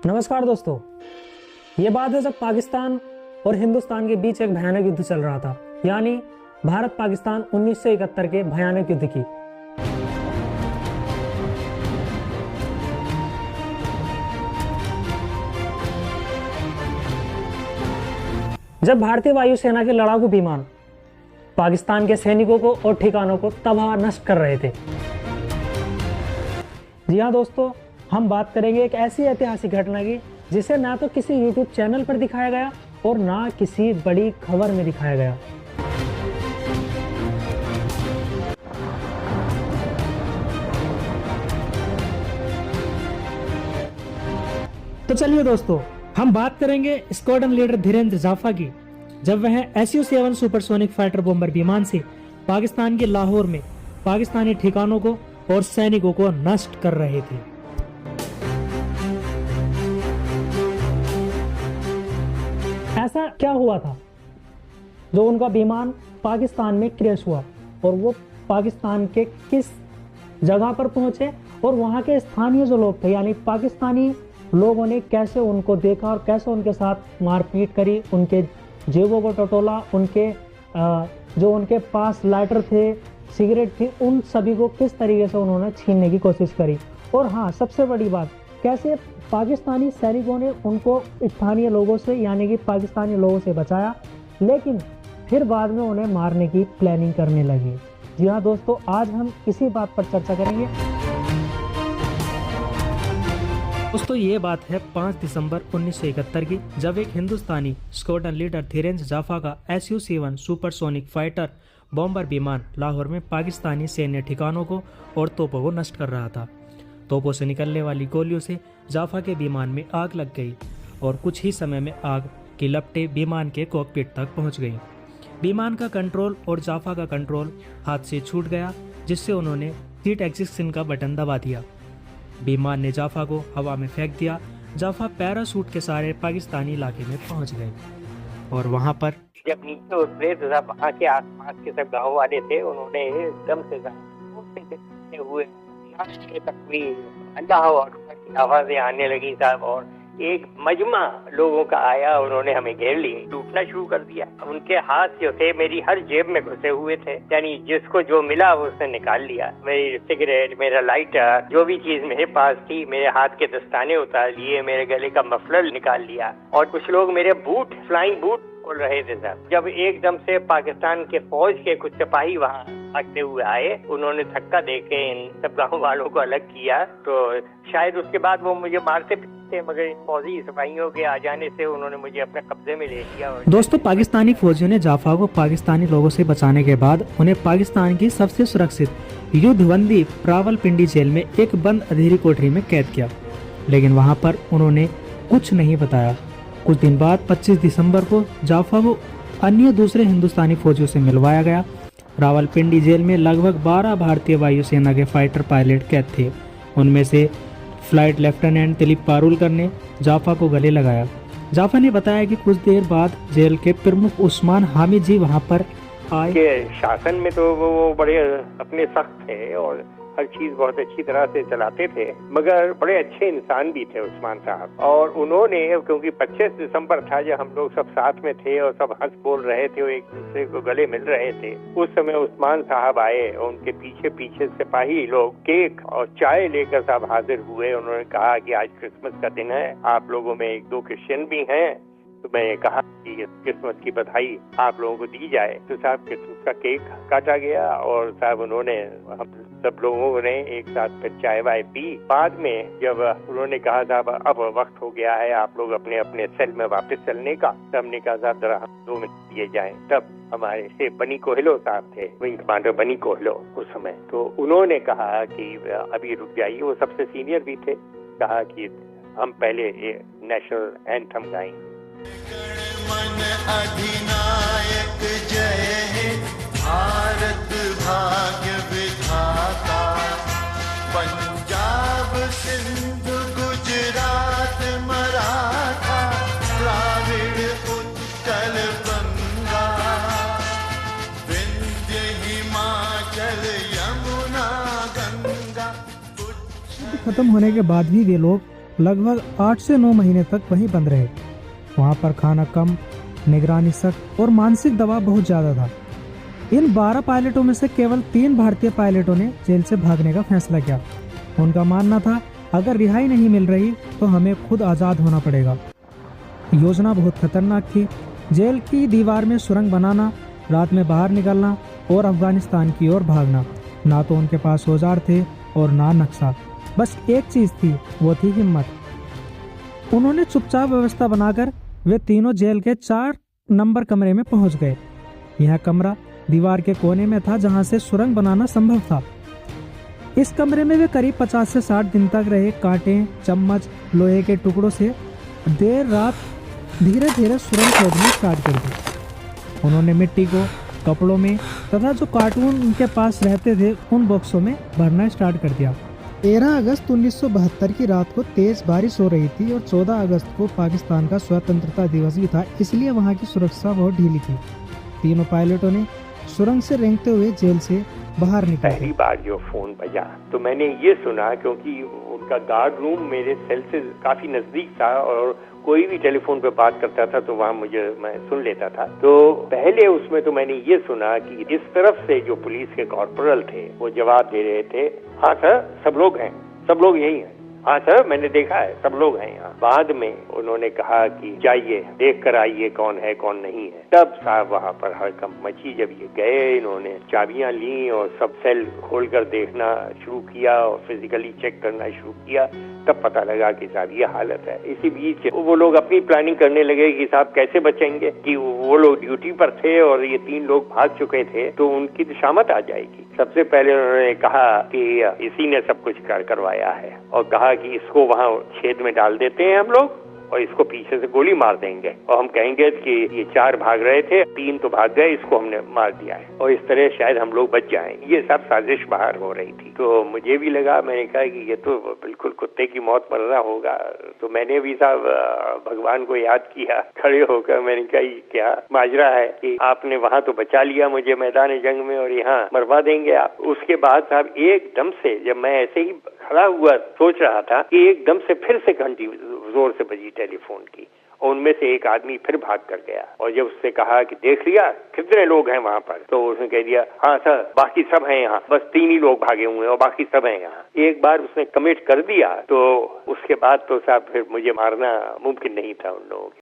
नमस्कार दोस्तों, ये बात है जब पाकिस्तान और हिंदुस्तान के बीच एक भयानक युद्ध चल रहा था, यानी भारत पाकिस्तान 1971 के भयानक युद्ध की। जब भारतीय वायुसेना के लड़ाकू विमान पाकिस्तान के सैनिकों को और ठिकानों को तबाह नष्ट कर रहे थे। जी हाँ दोस्तों, हम बात करेंगे एक ऐसी ऐतिहासिक घटना की जिसे ना तो किसी YouTube चैनल पर दिखाया गया और ना किसी बड़ी खबर में दिखाया गया। तो चलिए दोस्तों, हम बात करेंगे स्क्वाड्रन लीडर धीरेन्द्र जाफा की, जब वह SU-7 सुपरसोनिक फाइटर बॉम्बर विमान से पाकिस्तान के लाहौर में पाकिस्तानी ठिकानों को और सैनिकों को नष्ट कर रहे थे। ऐसा क्या हुआ था जो उनका विमान पाकिस्तान में क्रैश हुआ और वो पाकिस्तान के किस जगह पर पहुंचे और वहां के स्थानीय जो लोग थे यानी पाकिस्तानी लोगों ने कैसे उनको देखा और कैसे उनके साथ मारपीट करी, उनके जेबों को टटोला, उनके जो उनके पास लाइटर थे, सिगरेट थी, उन सभी को किस तरीके से उन्होंने छीनने की कोशिश करी। और हाँ, सबसे बड़ी बात, कैसे पाकिस्तानी सैनिकों ने उनको स्थानीय लोगों से यानी कि पाकिस्तानी लोगों से बचाया, लेकिन फिर बाद में उन्हें मारने की प्लानिंग करने लगे। जी हाँ दोस्तों, आज हम इसी बात पर चर्चा करेंगे। दोस्तों, ये बात है 5 दिसंबर 1971 की, जब एक हिंदुस्तानी स्क्वाड्रन लीडर धीरेन्द्र जाफा का SU-7 सुपरसोनिक फाइटर बॉम्बर विमान लाहौर में पाकिस्तानी सैन्य ठिकानों को और तोपों को नष्ट कर रहा था। तोपों से निकलने वाली गोलियों से जाफा के विमान में आग लग गई और कुछ ही समय में आग की लपटें विमान के कॉकपिट तक पहुंच गईं। विमान का कंट्रोल और जाफा का कंट्रोल हाथ से छूट गया, जिससे उन्होंने सीट एग्जिस्शन का बटन दबा दिया। विमान ने जाफा को हवा में फेंक दिया। जाफा पैराशूट के सहारे पाकिस्तानी इलाके में पहुंच गए और वहां पर जब नीचे उतरे तो सब वहाँ के आसपास के सब गाँव वाले थे, उन्होंने एकदम से हुए तक भी अल्लाह अकबर की आवाजें आने लगी साहब, और एक मजमा लोगों का आया, उन्होंने हमें घेर लिए, लूटना शुरू कर दिया। उनके हाथ जो थे मेरी हर जेब में घुसे हुए थे, यानी जिसको जो मिला उसने निकाल लिया। मेरी सिगरेट, मेरा लाइटर, जो भी चीज मेरे पास थी, मेरे हाथ के दस्ताने उतार लिए, मेरे गले का मफलर निकाल लिया, और कुछ लोग मेरे बूट, फ्लाइंग बूट खोल रहे थे साहब। जब एकदम से पाकिस्तान के फौज के कुछ सिपाही वहाँ भागते हुए आए, उन्होंने धक्का देके इन सब गाँव वालों को अलग किया, तो शायद उसके बाद वो मुझे मारते थे, मगर इन फौजी सिपाहियों के आ जाने से उन्होंने मुझे अपने कब्जे में ले लिया। दोस्तों, पाकिस्तानी फौजियों ने जाफा को पाकिस्तानी लोगों से बचाने के बाद उन्हें पाकिस्तान की सबसे सुरक्षित युद्धबंदी रावलपिंडी जेल में एक बंद अंधेरी कोठरी में कैद किया, लेकिन वहां पर उन्होंने कुछ नहीं बताया। कुछ दिन बाद 25 दिसंबर को जाफा को अन्य दूसरे हिंदुस्तानी फौजियों से मिलवाया गया। रावलपिंडी जेल में लगभग 12 भारतीय वायुसेना के फाइटर पायलट कैद थे। उनमें से फ्लाइट लेफ्टिनेंट दिलीप पारुलकर ने जाफा को गले लगाया। जाफा ने बताया कि कुछ देर बाद जेल के प्रमुख उस्मान हामिद जी वहां पर आए। शासन में तो वो बड़े अपने सख्त थे और हर चीज बहुत अच्छी तरह से चलाते थे, मगर बड़े अच्छे इंसान भी थे उस्मान साहब। और उन्होंने, क्योंकि 25 दिसंबर था जब हम लोग सब साथ में थे और सब हंस बोल रहे थे और एक दूसरे को गले मिल रहे थे, उस समय उस्मान साहब आए और उनके पीछे पीछे सिपाही लोग केक और चाय लेकर सब हाजिर हुए। उन्होंने कहा कि आज क्रिसमस का दिन है, आप लोगों में 1-2 क्रिश्चियन भी हैं, तो मैं कहा कि क्रिसमस की बधाई आप लोगों को दी जाए। तो साहब क्रिसमस का केक काटा गया और साहब उन्होंने, हम सब लोगों ने एक साथ फिर चाय वाय पी। बाद में जब उन्होंने कहा साहब अब वक्त हो गया है आप लोग अपने अपने सेल में वापस चलने का, तो हमने कहा साहब जरा 2 मिनट दिए जाए। तब हमारे से बनी कोहलो साहब थे, विंग कमांडर बनी कोहलो उस समय, तो उन्होंने कहा कि अभी रुक जाइए, वो सबसे सीनियर भी थे, कहा कि हम पहले नेशनल एंथम गाएंगे। मन अधिनायक जय हे भारत भाग्य विधाता, पंजाब सिंध गुजरात मराठा द्राविड़ उत्कल बंगा, विंध्य हिमाचल यमुना गंगा। खत्म होने के बाद भी वे लोग लगभग 8 से 9 महीने तक वहीं बंद रहे। वहाँ पर खाना कम, निगरानी सख्त और मानसिक दबाव बहुत ज़्यादा था। इन 12 पायलटों में से केवल 3 भारतीय पायलटों ने जेल से भागने का फैसला किया। उनका मानना था अगर रिहाई नहीं मिल रही तो हमें खुद आज़ाद होना पड़ेगा। योजना बहुत खतरनाक थी। जेल की दीवार में सुरंग बनाना, रात में बाहर निकलना और अफगानिस्तान की ओर भागना। ना तो उनके पास औजार थे और ना नक्शा, बस एक चीज़ थी, वो थी हिम्मत। उन्होंने चुपचाप व्यवस्था बनाकर वे तीनों जेल के 4 नंबर कमरे में पहुंच गए। यह कमरा दीवार के कोने में था जहां से सुरंग बनाना संभव था। इस कमरे में वे करीब 50 से 60 दिन तक रहे। कांटे, चम्मच, लोहे के टुकड़ों से देर रात धीरे धीरे सुरंग खोदना स्टार्ट कर दी। उन्होंने मिट्टी को कपड़ों में तथा जो कार्टून उनके पास रहते थे उन बॉक्सों में भरना स्टार्ट कर दिया। 13 अगस्त 1972 की रात को तेज बारिश हो रही थी और 14 अगस्त को पाकिस्तान का स्वतंत्रता दिवस भी था, इसलिए वहाँ की सुरक्षा बहुत ढीली थी। तीनों पायलटों ने सुरंग से रेंगते हुए जेल से बाहर निकले। पहली बार जो फोन बजा तो मैंने ये सुना, क्योंकि उनका गार्ड रूम मेरे सेल से काफी नजदीक था और कोई भी टेलीफोन पे बात करता था तो वहाँ मैं सुन लेता था। तो पहले उसमें तो मैंने ये सुना कि इस तरफ से जो पुलिस के कॉर्पोरल थे वो जवाब दे रहे थे, हाँ सर सब लोग हैं, सब लोग यही हैं, हाँ सर मैंने देखा है, सब लोग हैं यहाँ। बाद में उन्होंने कहा कि जाइए देख कर आइए कौन है कौन नहीं है। तब साहब वहाँ पर हड़कंप मची। जब ये गए, इन्होंने चाबियां ली और सब सेल खोलकर देखना शुरू किया और फिजिकली चेक करना शुरू किया, तब पता लगा कि साहब ये हालत है। इसी बीच वो लोग अपनी प्लानिंग करने लगे कि साहब कैसे बचेंगे, कि वो लोग ड्यूटी पर थे और ये 3 लोग भाग चुके थे तो उनकी तो शामत आ जाएगी। सबसे पहले उन्होंने कहा कि इसी ने सब कुछ करवाया है और कहा कि इसको वहाँ छेद में डाल देते हैं हम लोग और इसको पीछे से गोली मार देंगे और हम कहेंगे कि ये 4 भाग रहे थे, 3 तो भाग गए, इसको हमने मार दिया है और इस तरह शायद हम लोग बच जाएं। ये सब साजिश बाहर हो रही थी। तो मुझे भी लगा, मैंने कहा कि ये तो बिल्कुल कुत्ते की मौत मरना होगा। तो मैंने भी साहब भगवान को याद किया खड़े होकर। मैंने कहा क्या माजरा है कि आपने वहाँ तो बचा लिया मुझे मैदान जंग में और यहाँ मरवा देंगे आप। उसके बाद साहब एकदम से जब मैं ऐसे ही खड़ा हुआ सोच रहा था कि एकदम से फिर से घंटी जोर से बजी टेलीफोन की और उनमें से एक आदमी फिर भाग कर गया और जब उससे कहा कि देख लिया कितने लोग हैं वहाँ पर, तो उसने कह दिया हाँ सर बाकी सब हैं यहाँ, बस 3 ही लोग भागे हुए हैं और बाकी सब हैं यहाँ। एक बार उसने कमिट कर दिया तो उसके बाद तो साहब फिर मुझे मारना मुमकिन नहीं था उन लोगों के।